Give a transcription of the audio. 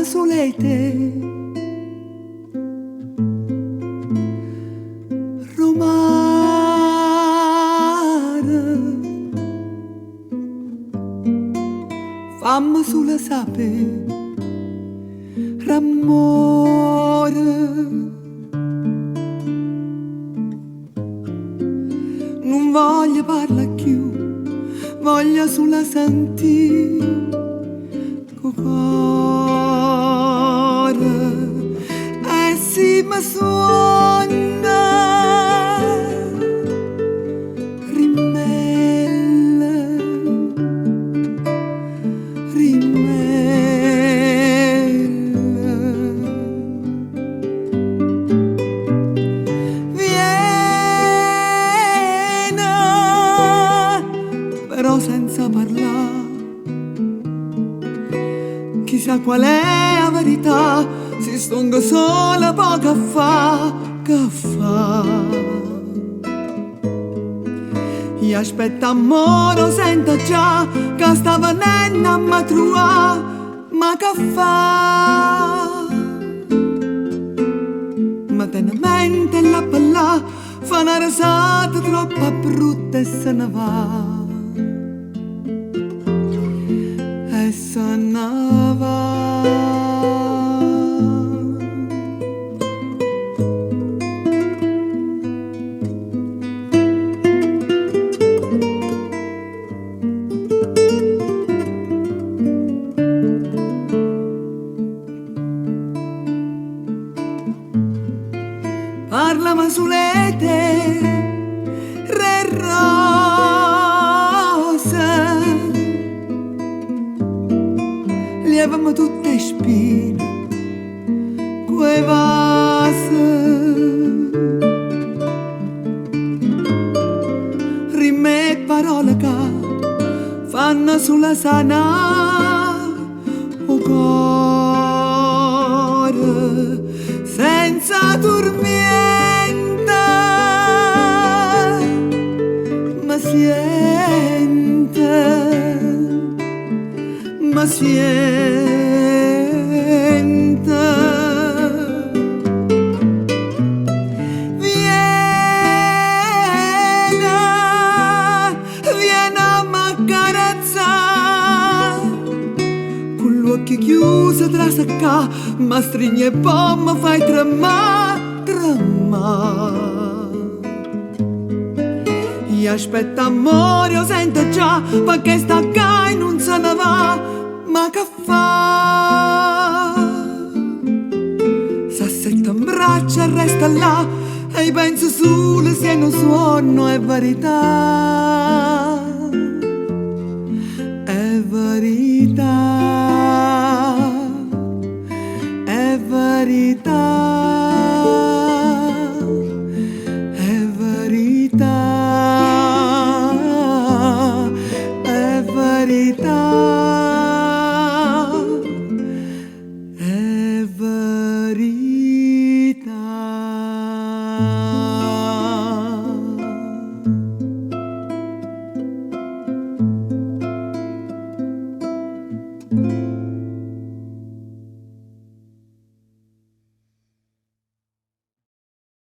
solete romana, fammi sulla sape ramore, non voglio parlare più, voglio sulla sentire cuore e si mi suona rimella, rimella. Vieni però senza parlare, chissà qual è la verità, si stonga sola poco che fa. Io aspetto amore, lo sento già, che sta venendo a mi trovare, ma che fa? Ma te ne mente la palla, fa una risata troppo brutta e se ne va. E se ne va. Parlami solete, re rosa, lievami tutte le spine, quei vasi, rime e parole che fanno sulla sana o cuore senza dormire. Ma siente, vieni a m'accarezzare, con gli occhi chiusi tra secca, ma stringi e poi mi fai tremare, tremare. Io aspetto amore, io sento già, perché sta qua e non se ne va, ma che fa? S'assetta in braccio e resta là, e penso solo se non suono, è verità, è verità, è verità.